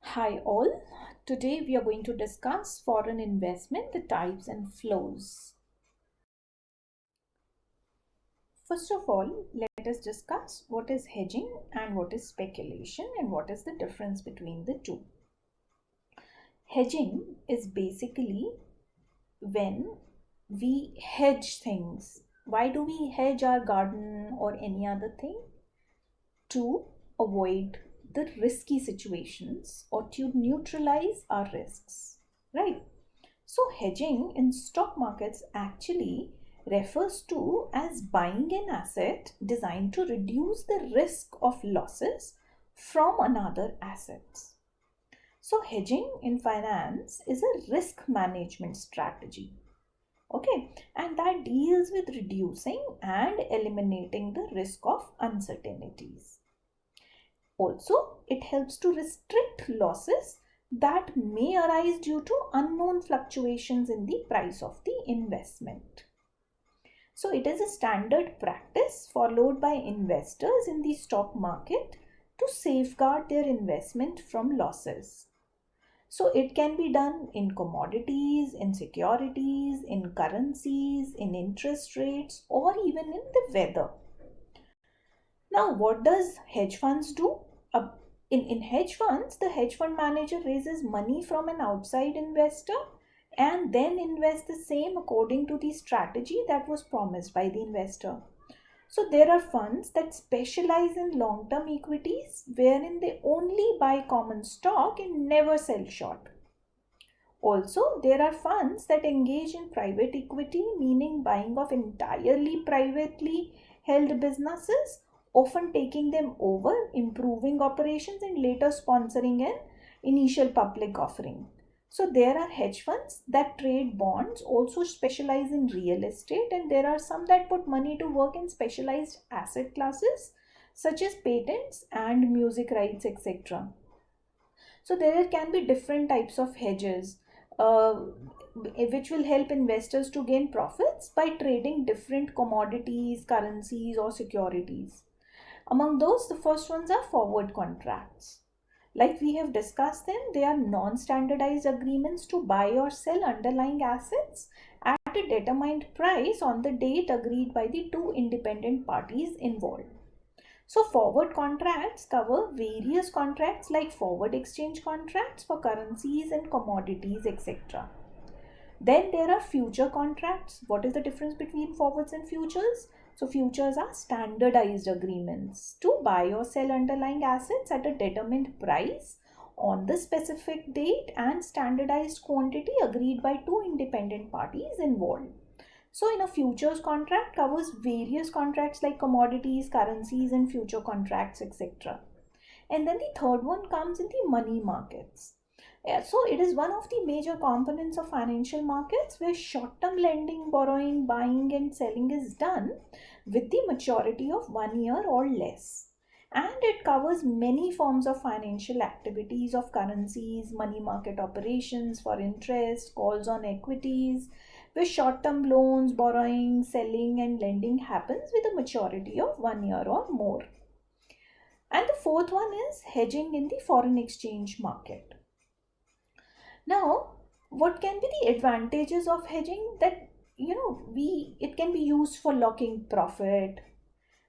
Hi all. Today we are going to discuss foreign investment, the types and flows. First of all, let us discuss what is hedging and what is speculation and what is the difference between the two. Hedging is basically when we hedge things. Why do we hedge our garden or any other thing? To avoid the risky situations or to neutralize our risks, right? So hedging in stock markets actually refers to as buying an asset designed to reduce the risk of losses from another assets. So hedging in finance is a risk management strategy. Okay, and that deals with reducing and eliminating the risk of uncertainties. Also, it helps to restrict losses that may arise due to unknown fluctuations in the price of the investment. So, it is a standard practice followed by investors in the stock market to safeguard their investment from losses. So, it can be done in commodities, in securities, in currencies, in interest rates, or even in the weather. Now, what does hedge funds do? Uh, in hedge funds, the hedge fund manager raises money from an outside investor and then invests the same according to the strategy that was promised by the investor. So, there are funds that specialize in long term equities wherein they only buy common stock and never sell short. Also, there are funds that engage in private equity, meaning buying of entirely privately held businesses, often taking them over, improving operations, and later sponsoring an initial public offering. So, there are hedge funds that trade bonds, also specialize in real estate, and there are some that put money to work in specialized asset classes such as patents and music rights, etc. So there can be different types of hedges, which will help investors to gain profits by trading different commodities, currencies, or securities. Among those, the first ones are forward contracts. Like we have discussed them, they are non-standardized agreements to buy or sell underlying assets at a determined price on the date agreed by the two independent parties involved. So forward contracts cover various contracts like forward exchange contracts for currencies and commodities, etc. Then there are future contracts. What is the difference between forwards and futures? So futures are standardized agreements to buy or sell underlying assets at a determined price on the specific date and standardized quantity agreed by two independent parties involved. So, in a futures contract covers various contracts like commodities, currencies, and future contracts, etc. And then the third one comes in the money markets. Yeah, so, it is one of the major components of financial markets where short term lending, borrowing, buying, and selling is done with the maturity of 1 year or less. And it covers many forms of financial activities of currencies, money market operations for interest, calls on equities, where short term loans, borrowing, selling, and lending happens with a maturity of 1 year or more. And the fourth one is hedging in the foreign exchange market. Now, what can be the advantages of hedging? That we it can be used for locking profit,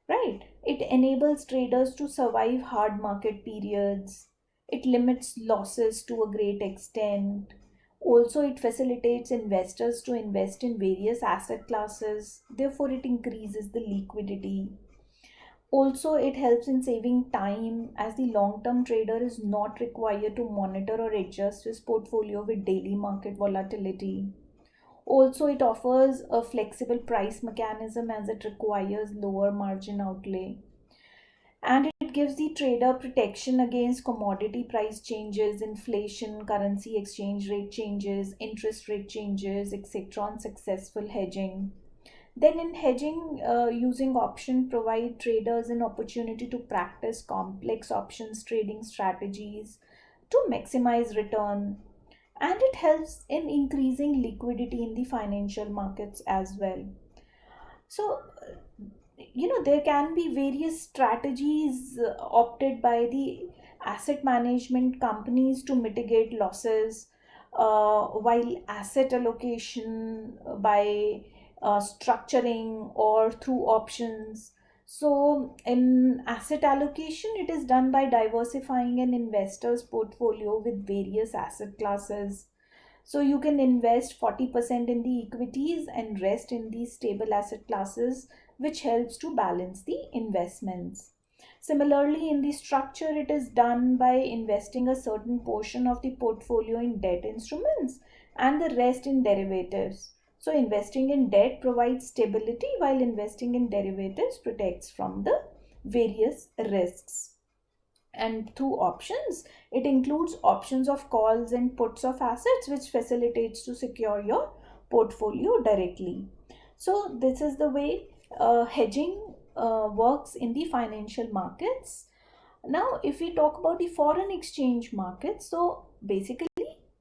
right? It enables traders to survive hard market periods. It limits losses to a great extent. Also, it facilitates investors to invest in various asset classes. Therefore, it increases the liquidity. Also, it helps in saving time as the long term trader is not required to monitor or adjust his portfolio with daily market volatility. Also, it offers a flexible price mechanism as it requires lower margin outlay. And it gives the trader protection against commodity price changes, inflation, currency exchange rate changes, interest rate changes, etc. on successful hedging. Then in hedging, using option provide traders an opportunity to practice complex options trading strategies to maximize return. And it helps in increasing liquidity in the financial markets as well. So, there can be various strategies opted by the asset management companies to mitigate losses, while asset allocation by structuring or through options. So, in asset allocation, it is done by diversifying an investor's portfolio with various asset classes. So, you can invest 40% in the equities and rest in the stable asset classes, which helps to balance the investments. Similarly, in the structure, it is done by investing a certain portion of the portfolio in debt instruments and the rest in derivatives. So, investing in debt provides stability, while investing in derivatives protects from the various risks. And through options, it includes options of calls and puts of assets, which facilitates to secure your portfolio directly. So, this is the way hedging works in the financial markets. Now, if we talk about the foreign exchange market, so basically,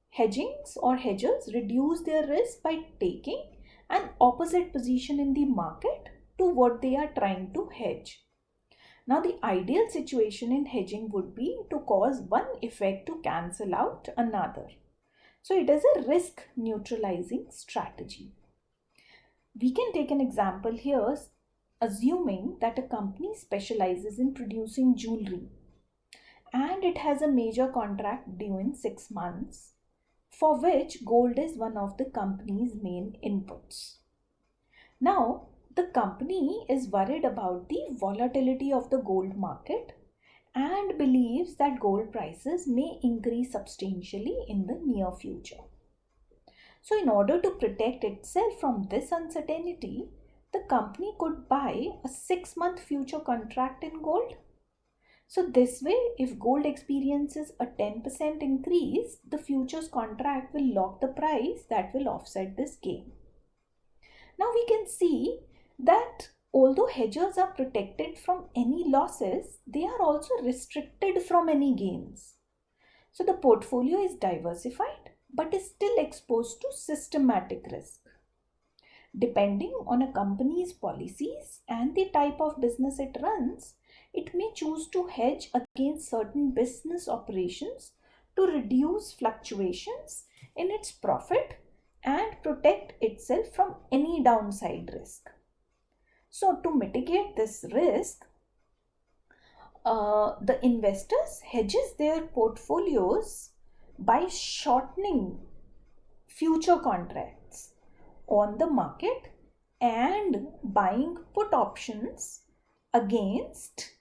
hedgings or hedgers reduce their risk by taking an opposite position in the market to what they are trying to hedge. Now, the ideal situation in hedging would be to cause one effect to cancel out another. So, it is a risk neutralizing strategy. We can take an example here, assuming that a company specializes in producing jewelry and it has a major contract due in 6 months, for which gold is one of the company's main inputs. Now, the company is worried about the volatility of the gold market and believes that gold prices may increase substantially in the near future. So, in order to protect itself from this uncertainty, the company could buy a 6-month future contract in gold. So, this way, if gold experiences a 10% increase, the futures contract will lock the price that will offset this gain. Now, we can see that although hedgers are protected from any losses, they are also restricted from any gains. So, the portfolio is diversified but is still exposed to systematic risk. Depending on a company's policies and the type of business it runs, it may choose to hedge against certain business operations to reduce fluctuations in its profit and protect itself from any downside risk. So, to mitigate this risk, the investors hedges their portfolios by shortening future contracts on the market and buying put options against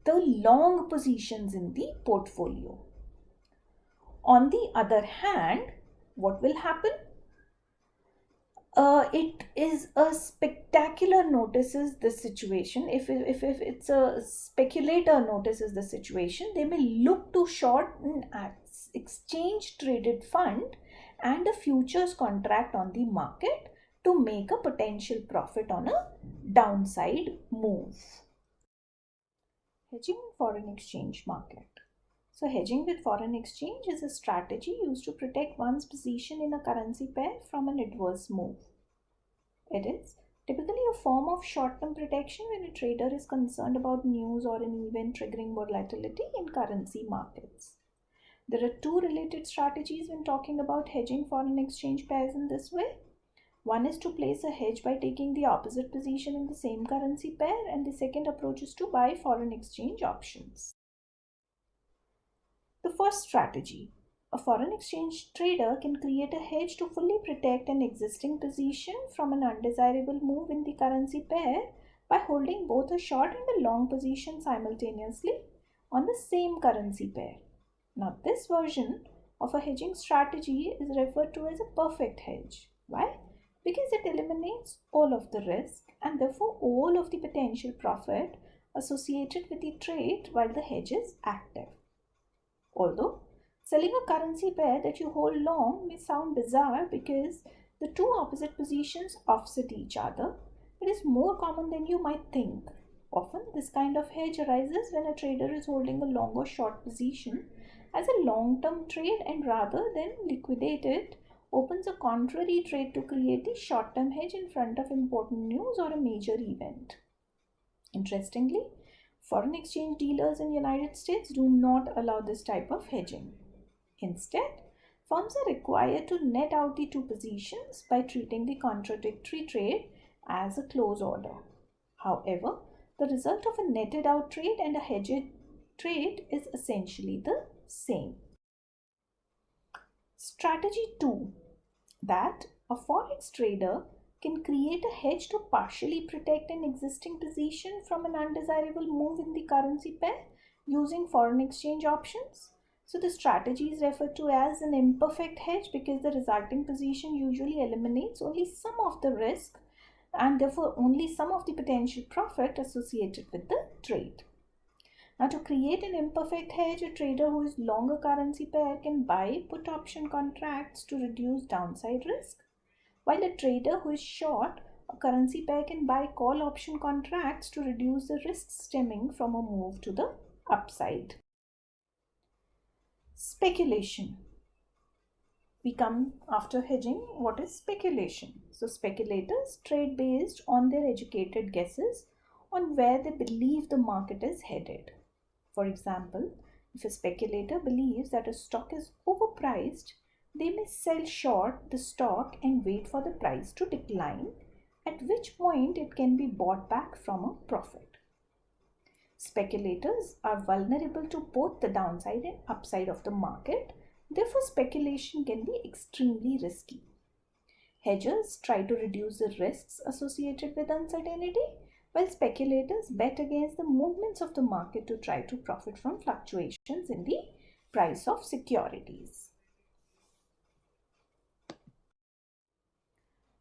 the long positions in the portfolio. On the other hand, what will happen? It is a spectacular notices the situation. If it's a speculator notices the situation, they may look to short an exchange traded fund and a futures contract on the market to make a potential profit on a downside move. Hedging foreign exchange market. So, hedging with foreign exchange is a strategy used to protect one's position in a currency pair from an adverse move. It is typically a form of short-term protection when a trader is concerned about news or an event triggering volatility in currency markets. There are two related strategies when talking about hedging foreign exchange pairs in this way. One is to place a hedge by taking the opposite position in the same currency pair, and the second approach is to buy foreign exchange options. The first strategy, a foreign exchange trader can create a hedge to fully protect an existing position from an undesirable move in the currency pair by holding both a short and a long position simultaneously on the same currency pair. Now, this version of a hedging strategy is referred to as a perfect hedge. Why? Because it eliminates all of the risk and therefore all of the potential profit associated with the trade while the hedge is active. Although selling a currency pair that you hold long may sound bizarre because the two opposite positions offset each other, it is more common than you might think. Often, this kind of hedge arises when a trader is holding a long or short position as a long-term trade and rather than liquidate it, opens a contrary trade to create a short-term hedge in front of important news or a major event. Interestingly, Foreign exchange dealers in United States do not allow this type of hedging. Instead, firms are required to net out the two positions by treating the contradictory trade as a close order. However, the result of a netted out trade and a hedged trade is essentially the same. Strategy 2, that a forex trader can create a hedge to partially protect an existing position from an undesirable move in the currency pair using foreign exchange options. So the strategy is referred to as an imperfect hedge because the resulting position usually eliminates only some of the risk and therefore only some of the potential profit associated with the trade. Now, to create an imperfect hedge, a trader who is long a currency pair can buy put option contracts to reduce downside risk, while a trader who is short a currency pair can buy call option contracts to reduce the risk stemming from a move to the upside. Speculation. We come after hedging. What is speculation? So speculators trade based on their educated guesses on where they believe the market is headed. For example, if a speculator believes that a stock is overpriced, they may sell short the stock and wait for the price to decline, at which point it can be bought back from a profit. Speculators are vulnerable to both the downside and upside of the market. Therefore, speculation can be extremely risky. Hedgers try to reduce the risks associated with uncertainty, while speculators bet against the movements of the market to try to profit from fluctuations in the price of securities.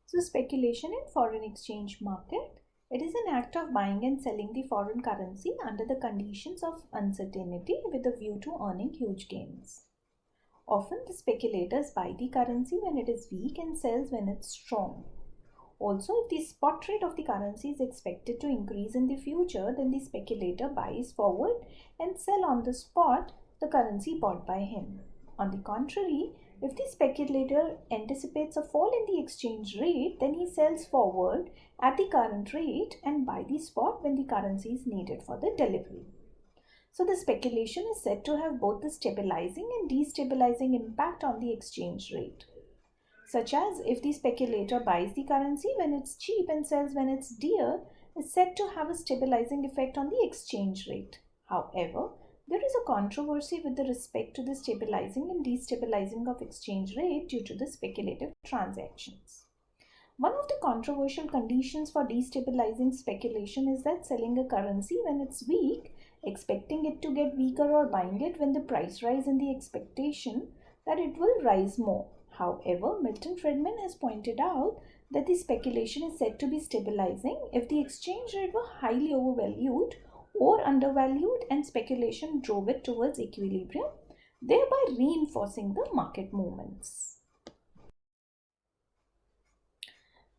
So, speculation in foreign exchange market. It is an act of buying and selling the foreign currency under the conditions of uncertainty with a view to earning huge gains. Often the speculators buy the currency when it is weak and sells when it's strong. Also, if the spot rate of the currency is expected to increase in the future, then the speculator buys forward and sell on the spot the currency bought by him. On the contrary, if the speculator anticipates a fall in the exchange rate, then he sells forward at the current rate and buy the spot when the currency is needed for the delivery. So the speculation is said to have both the stabilizing and destabilizing impact on the exchange rate. Such as if the speculator buys the currency when it's cheap and sells when it's dear, is said to have a stabilizing effect on the exchange rate. However, there is a controversy with respect to the stabilizing and destabilizing of exchange rate due to the speculative transactions. One of the controversial conditions for destabilizing speculation is that selling a currency when it's weak, expecting it to get weaker, or buying it when the price rise in the expectation that it will rise more. However, Milton Friedman has pointed out that the speculation is said to be stabilizing if the exchange rate were highly overvalued or undervalued and speculation drove it towards equilibrium, thereby reinforcing the market movements.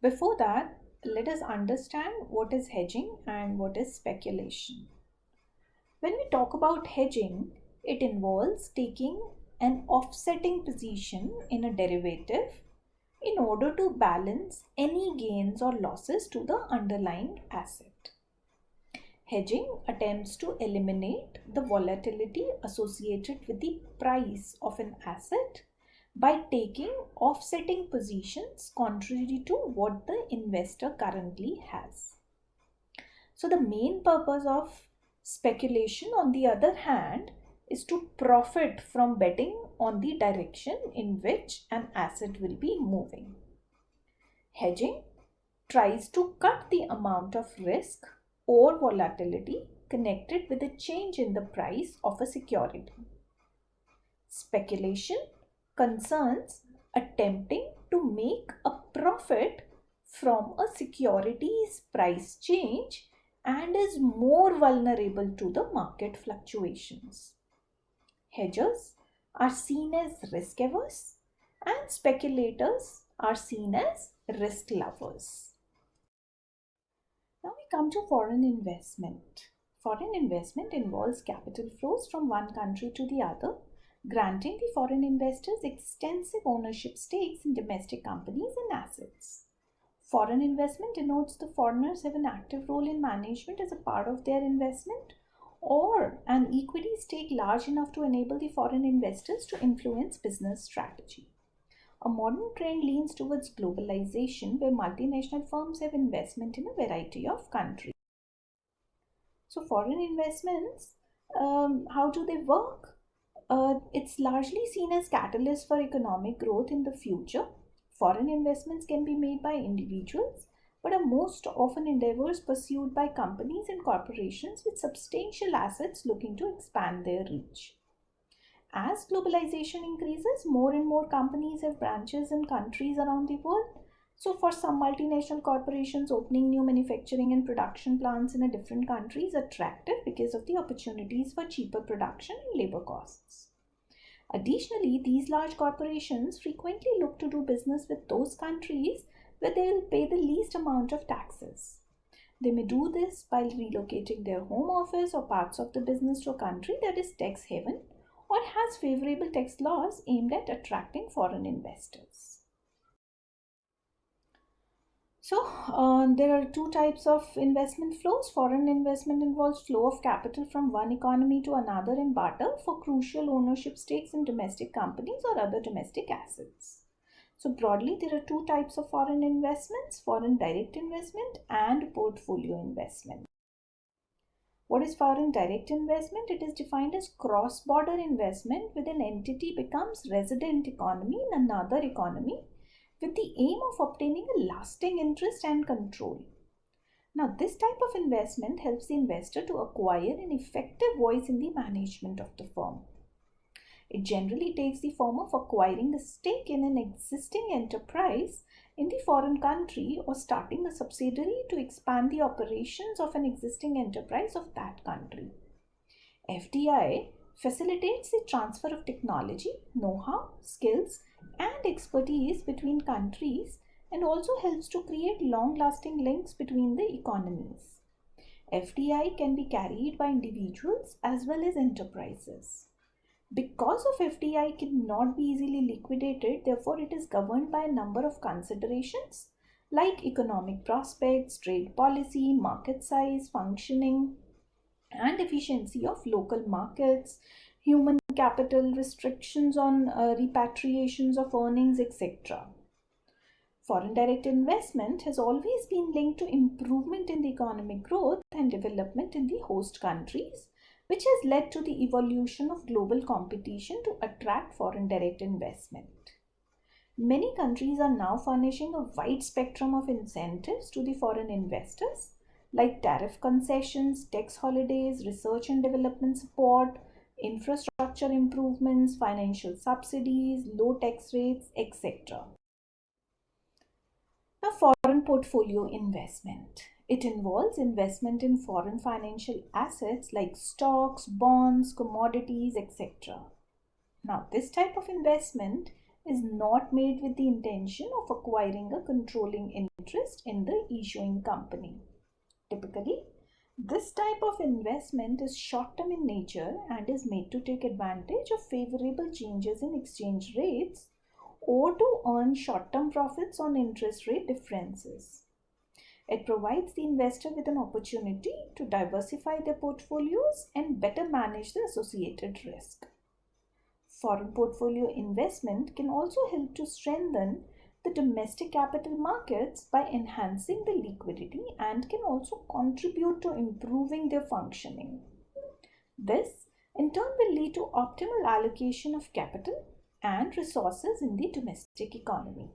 Before that, let us understand what is hedging and what is speculation. When we talk about hedging, it involves taking an offsetting position in a derivative in order to balance any gains or losses to the underlying asset. Hedging attempts to eliminate the volatility associated with the price of an asset by taking offsetting positions contrary to what the investor currently has. So the main purpose of speculation, on the other hand, is to profit from betting on the direction in which an asset will be moving. Hedging tries to cut the amount of risk or volatility connected with a change in the price of a security. Speculation concerns attempting to make a profit from a security's price change and is more vulnerable to the market fluctuations. Hedgers are seen as risk averse and speculators are seen as risk lovers. Now we come to foreign investment. Foreign investment involves capital flows from one country to the other, granting the foreign investors extensive ownership stakes in domestic companies and assets. Foreign investment denotes the foreigners have an active role in management as a part of their investment or an equity stake large enough to enable the foreign investors to influence business strategy. A modern trend leans towards globalization, where multinational firms have investment in a variety of countries. So, foreign investments, how do they work? It's largely seen as catalyst for economic growth in the future. Foreign investments can be made by individuals, but are most often endeavors pursued by companies and corporations with substantial assets looking to expand their reach. As globalization increases, more and more companies have branches in countries around the world. So, for some multinational corporations, opening new manufacturing and production plants in a different country is attractive because of the opportunities for cheaper production and labor costs. Additionally, these large corporations frequently look to do business with those countries where they will pay the least amount of taxes. They may do this by relocating their home office or parts of the business to a country that is tax haven or has favorable tax laws aimed at attracting foreign investors. So, there are two types of investment flows. Foreign investment involves flow of capital from one economy to another in barter for crucial ownership stakes in domestic companies or other domestic assets. So, broadly, there are two types of foreign investments: foreign direct investment and portfolio investment. What is foreign direct investment? It is defined as cross-border investment when an entity becomes resident economy in another economy with the aim of obtaining a lasting interest and control. Now, this type of investment helps the investor to acquire an effective voice in the management of the firm. It generally takes the form of acquiring a stake in an existing enterprise in the foreign country or starting a subsidiary to expand the operations of an existing enterprise of that country. FDI facilitates the transfer of technology, know-how, skills, and expertise between countries and also helps to create long-lasting links between the economies. FDI can be carried by individuals as well as enterprises. Because of FDI cannot be easily liquidated, therefore it is governed by a number of considerations like economic prospects, trade policy, market size, functioning, and efficiency of local markets, human capital, restrictions on repatriations of earnings, etc. Foreign direct investment has always been linked to improvement in the economic growth and development in the host countries, which has led to the evolution of global competition to attract foreign direct investment. Many countries are now furnishing a wide spectrum of incentives to the foreign investors, like tariff concessions, tax holidays, research and development support, infrastructure improvements, financial subsidies, low tax rates, etc. Now, foreign portfolio investment. It involves investment in foreign financial assets like stocks, bonds, commodities, etc. Now, this type of investment is not made with the intention of acquiring a controlling interest in the issuing company. Typically, this type of investment is short-term in nature and is made to take advantage of favorable changes in exchange rates or to earn short-term profits on interest rate differences. It provides the investor with an opportunity to diversify their portfolios and better manage the associated risk. Foreign portfolio investment can also help to strengthen the domestic capital markets by enhancing the liquidity and can also contribute to improving their functioning. This, in turn, will lead to optimal allocation of capital and resources in the domestic economy.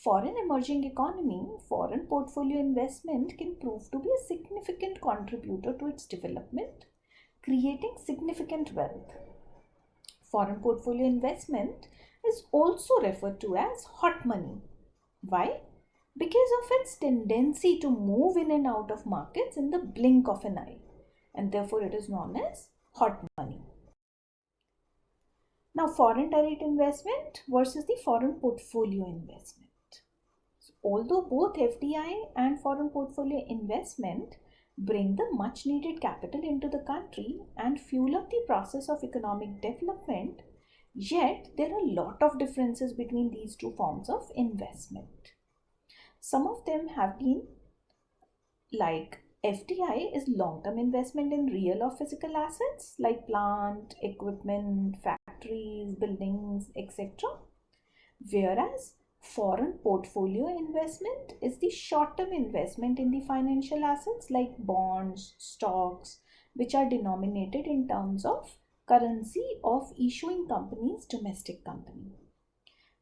For an emerging economy, foreign portfolio investment can prove to be a significant contributor to its development, creating significant wealth. Foreign portfolio investment is also referred to as hot money. Why? Because of its tendency to move in and out of markets in the blink of an eye, and therefore it is known as hot money. Now, foreign direct investment versus the foreign portfolio investment. So, although both FDI and foreign portfolio investment bring the much needed capital into the country and fuel up the process of economic development, yet there are a lot of differences between these two forms of investment. Some of them have been like FDI is long-term investment in real or physical assets like plant, equipment, factories, buildings, etc. Whereas foreign portfolio investment is the short-term investment in the financial assets like bonds, stocks, which are denominated in terms of currency of issuing company's domestic company.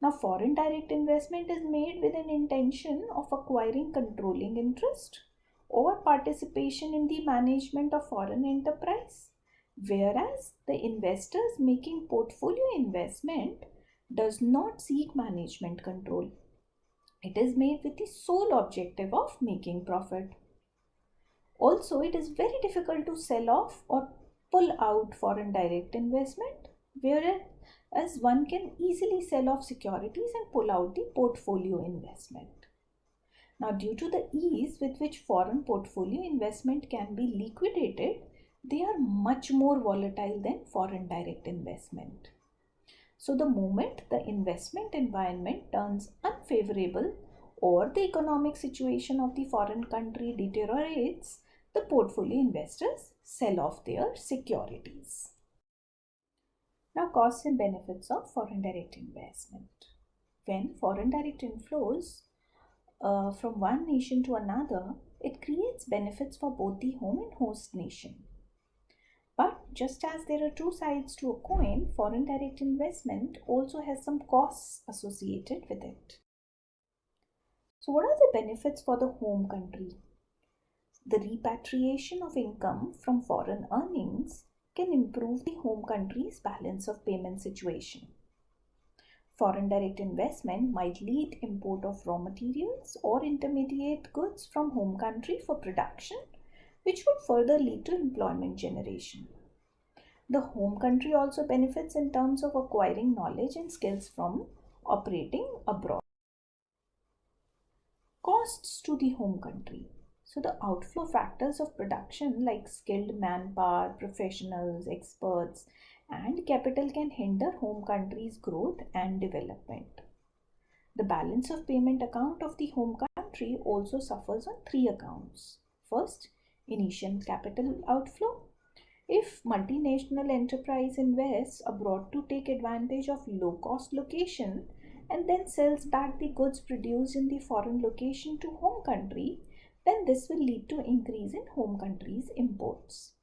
Now, foreign direct investment is made with an intention of acquiring controlling interest or participation in the management of foreign enterprise, whereas the investors making portfolio investment does not seek management control. It is made with the sole objective of making profit. Also, it is very difficult to sell off or pull out foreign direct investment, whereas one can easily sell off securities and pull out the portfolio investment. Now, due to the ease with which foreign portfolio investment can be liquidated, they are much more volatile than foreign direct investment. So, the moment the investment environment turns unfavorable or the economic situation of the foreign country deteriorates, the portfolio investors sell off their securities. Now, costs and benefits of foreign direct investment. When foreign direct inflows from one nation to another, it creates benefits for both the home and host nation. But just as there are two sides to a coin, foreign direct investment also has some costs associated with it. So, what are the benefits for the home country? The repatriation of income from foreign earnings can improve the home country's balance of payment situation. Foreign direct investment might lead import of raw materials or intermediate goods from home country for production, which would further lead to employment generation. The home country also benefits in terms of acquiring knowledge and skills from operating abroad. Costs to the home country. So the outflow factors of production like skilled manpower, professionals, experts, and capital can hinder home country's growth and development. The balance of payment account of the home country also suffers on three accounts. First, initial capital outflow. If multinational enterprise invests abroad to take advantage of low-cost location and then sells back the goods produced in the foreign location to home country, then this will lead to increase in home country's imports.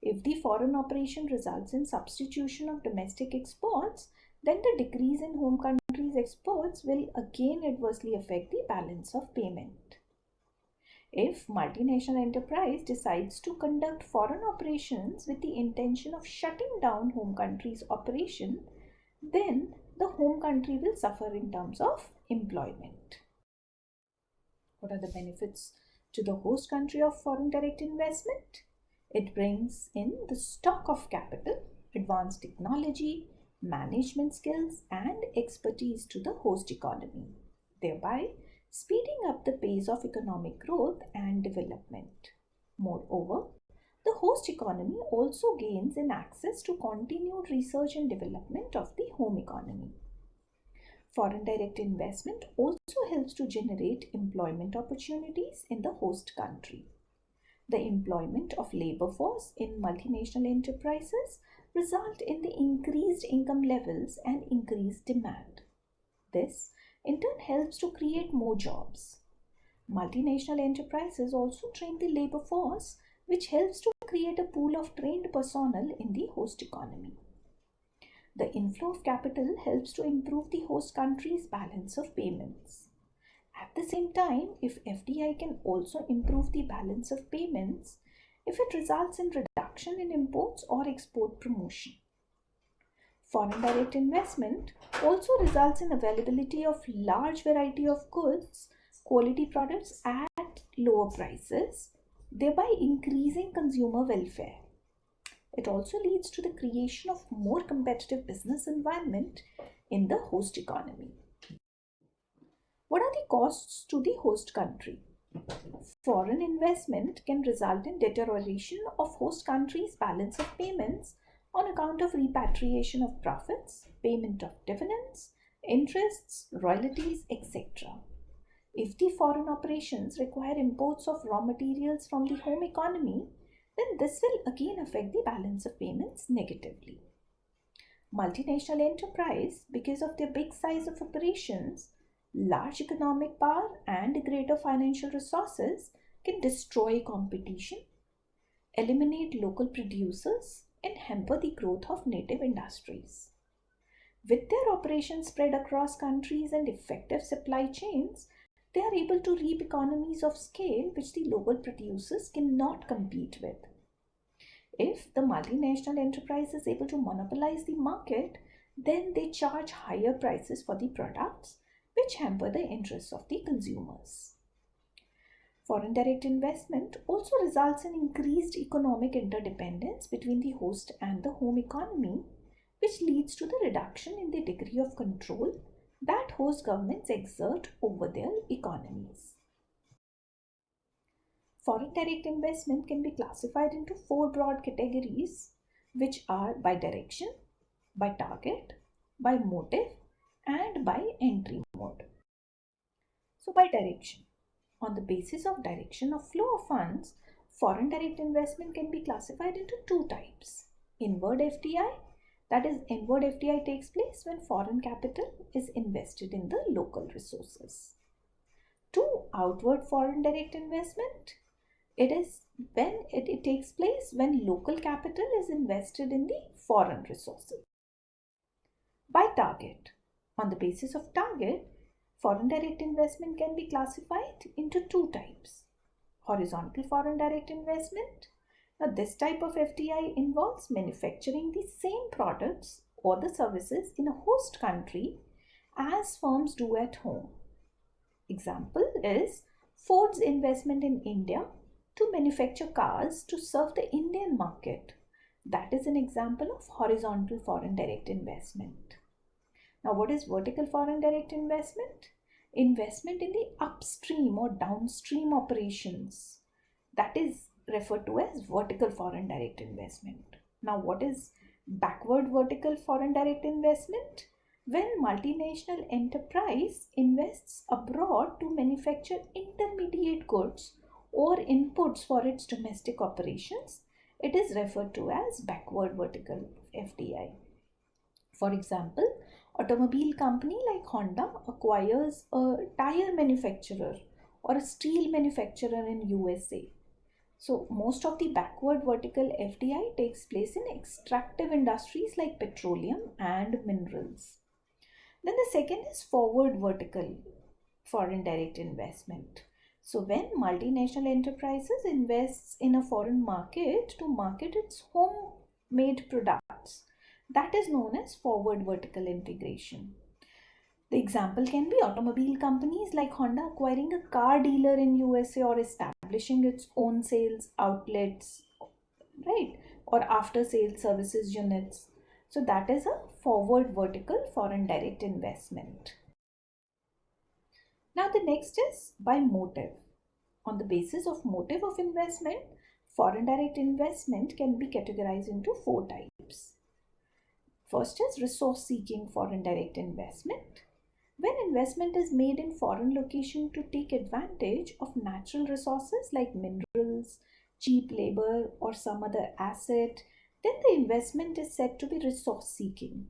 If the foreign operation results in substitution of domestic exports, then the decrease in home country's exports will again adversely affect the balance of payment. If multinational enterprise decides to conduct foreign operations with the intention of shutting down home country's operation, then the home country will suffer in terms of employment. What are the benefits to the host country of foreign direct investment? It brings in the stock of capital, advanced technology, management skills, and expertise to the host economy, thereby speeding up the pace of economic growth and development. Moreover, the host economy also gains in access to continued research and development of the home economy. Foreign direct investment also helps to generate employment opportunities in the host country. The employment of labor force in multinational enterprises result in the increased income levels and increased demand. This in turn helps to create more jobs. Multinational enterprises also train the labor force, which helps to create a pool of trained personnel in the host economy. The inflow of capital helps to improve the host country's balance of payments. At the same time, if FDI can also improve the balance of payments, if it results in reduction in imports or export promotion. Foreign direct investment also results in availability of large variety of goods, quality products at lower prices, thereby increasing consumer welfare. It also leads to the creation of more competitive business environment in the host economy. What are the costs to the host country? Foreign investment can result in deterioration of host country's balance of payments on account of repatriation of profits, payment of dividends, interests, royalties, etc. If the foreign operations require imports of raw materials from the home economy, then this will again affect the balance of payments negatively. Multinational enterprise, because of their big size of operations, large economic power, and greater financial resources, can destroy competition, eliminate local producers, and hamper the growth of native industries. With their operations spread across countries and effective supply chains, they are able to reap economies of scale which the local producers cannot compete with. If the multinational enterprise is able to monopolize the market, then they charge higher prices for the products, which hamper the interests of the consumers. Foreign direct investment also results in increased economic interdependence between the host and the home economy, which leads to the reduction in the degree of control that host governments exert over their economies. Foreign direct investment can be classified into four broad categories, which are by direction, by target, by motive, and by entry mode. So, by direction. On the basis of direction of flow of funds, foreign direct investment can be classified into two types. Inward FDI, that is, inward FDI takes place when foreign capital is invested in the local resources. To outward foreign direct investment, it is when it takes place when local capital is invested in the foreign resources. By target, on the basis of target, foreign direct investment can be classified into two types. Horizontal foreign direct investment. Now, this type of FDI involves manufacturing the same products or the services in a host country as firms do at home. Example is Ford's investment in India to manufacture cars to serve the Indian market. That is an example of horizontal foreign direct investment. Now, what is vertical foreign direct investment? Investment in the upstream or downstream operations. That is referred to as vertical foreign direct investment. Now, what is backward vertical foreign direct investment? When multinational enterprise invests abroad to manufacture intermediate goods or inputs for its domestic operations, it is referred to as backward vertical FDI. For example, automobile company like Honda acquires a tire manufacturer or a steel manufacturer in USA. So most of the backward vertical FDI takes place in extractive industries like petroleum and minerals. Then the second is forward vertical foreign direct investment. So when multinational enterprises invests in a foreign market to market its homemade products, that is known as forward vertical integration. The example can be automobile companies like Honda acquiring a car dealer in USA or establishing its own sales outlets, right? Or after sales services units. So that is a forward vertical foreign direct investment. Now the next is by motive. On the basis of motive of investment, foreign direct investment can be categorized into four types. First is resource seeking foreign direct investment. When investment is made in foreign location to take advantage of natural resources like minerals, cheap labor, or some other asset, then the investment is said to be resource seeking.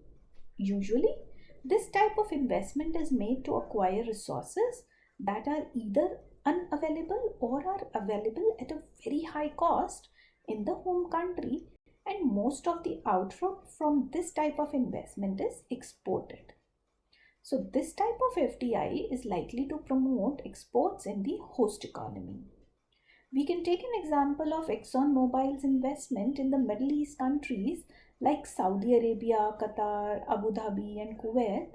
Usually, this type of investment is made to acquire resources that are either unavailable or are available at a very high cost in the home country, and most of the outflow from this type of investment is exported. So this type of FDI is likely to promote exports in the host economy. We can take an example of ExxonMobil's investment in the Middle East countries like Saudi Arabia, Qatar, Abu Dhabi, and Kuwait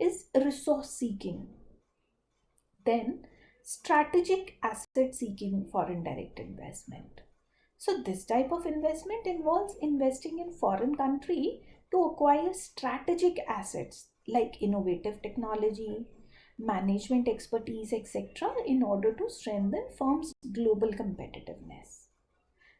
is resource seeking. Then, strategic asset seeking foreign direct investment. So, this type of investment involves investing in foreign country to acquire strategic assets like innovative technology, management expertise, etc., in order to strengthen firms' global competitiveness.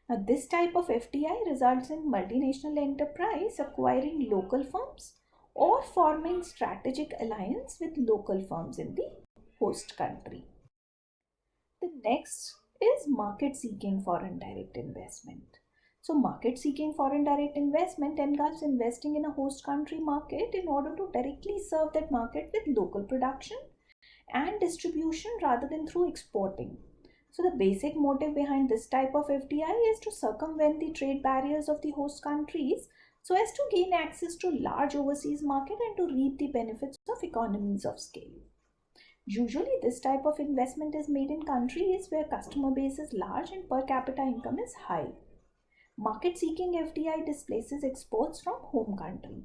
Now, this type of FDI results in multinational enterprise acquiring local firms or forming strategic alliance with local firms in the host country. The next is market seeking foreign direct investment. So, market seeking foreign direct investment engulfs investing in a host country market in order to directly serve that market with local production and distribution rather than through exporting. So, the basic motive behind this type of FDI is to circumvent the trade barriers of the host countries so as to gain access to large overseas market and to reap the benefits of economies of scale. Usually, this type of investment is made in countries where customer base is large and per capita income is high. Market seeking FDI displaces exports from home country.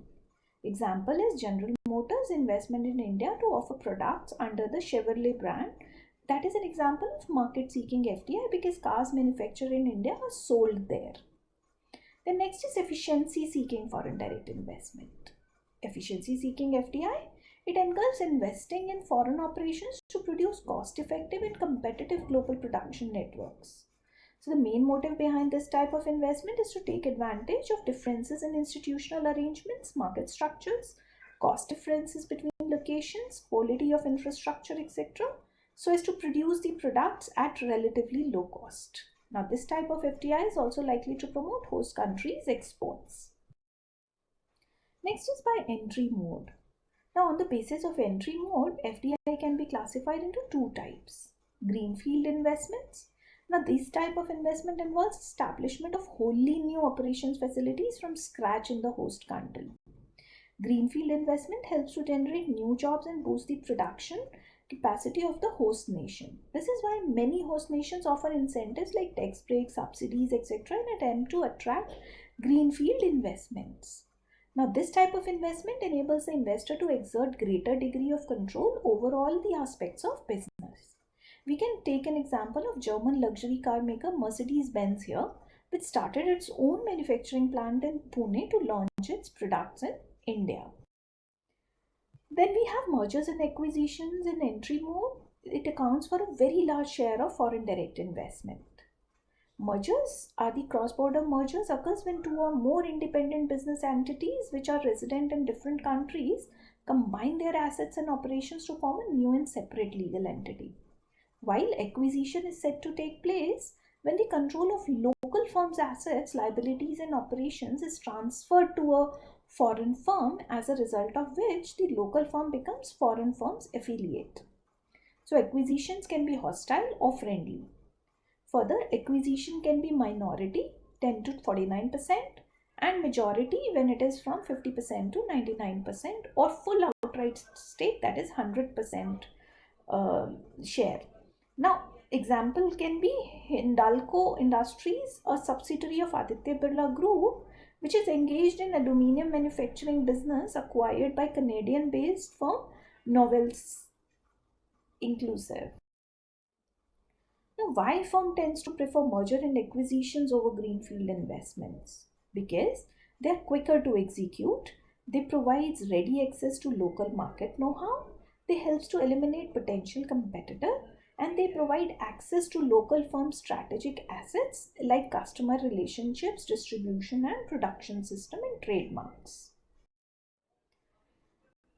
Example is General Motors investment in India to offer products under the Chevrolet brand. That is an example of market seeking FDI because cars manufactured in India are sold there. The next is efficiency seeking foreign direct investment. Efficiency seeking FDI, it engulfs investing in foreign operations to produce cost effective and competitive global production networks. So the main motive behind this type of investment is to take advantage of differences in institutional arrangements, market structures, cost differences between locations, quality of infrastructure, etc., so as to produce the products at relatively low cost. Now, this type of FDI is also likely to promote host countries' exports. Next is by entry mode. Now, on the basis of entry mode, FDI can be classified into two types. Greenfield investments. Now, this type of investment involves establishment of wholly new operations facilities from scratch in the host country. Greenfield investment helps to generate new jobs and boost the production capacity of the host nation. This is why many host nations offer incentives like tax breaks, subsidies, etc. in attempt to attract greenfield investments. Now, this type of investment enables the investor to exert greater degree of control over all the aspects of business. We can take an example of German luxury car maker Mercedes-Benz here, which started its own manufacturing plant in Pune to launch its products in India. Then we have mergers and acquisitions in entry mode. It accounts for a very large share of foreign direct investment. Mergers are the cross-border mergers occurs when two or more independent business entities which are resident in different countries combine their assets and operations to form a new and separate legal entity. While acquisition is said to take place when the control of local firm's assets, liabilities and operations is transferred to a foreign firm, as a result of which the local firm becomes foreign firm's affiliate. So acquisitions can be hostile or friendly. Further, acquisition can be minority 10 to 49% and majority when it is from 50% to 99% or full outright stake, that is 100% share. Now, example can be Hindalco Industries, a subsidiary of Aditya Birla Group, which is engaged in aluminium manufacturing business acquired by Canadian-based firm Novelis Inclusive. Now, why firm tends to prefer merger and acquisitions over greenfield investments? Because they are quicker to execute, they provide ready access to local market know-how, they helps to eliminate potential competitor, and they provide access to local firm strategic assets like customer relationships, distribution and production system and trademarks.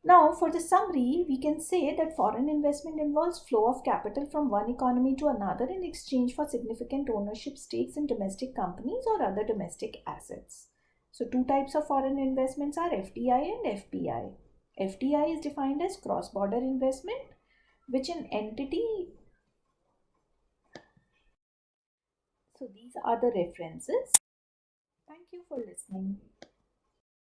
Now, for the summary, we can say that foreign investment involves flow of capital from one economy to another in exchange for significant ownership stakes in domestic companies or other domestic assets. So, two types of foreign investments are FDI and FPI. FDI is defined as cross-border investment, which an entity. So, these are the references. Thank you for listening.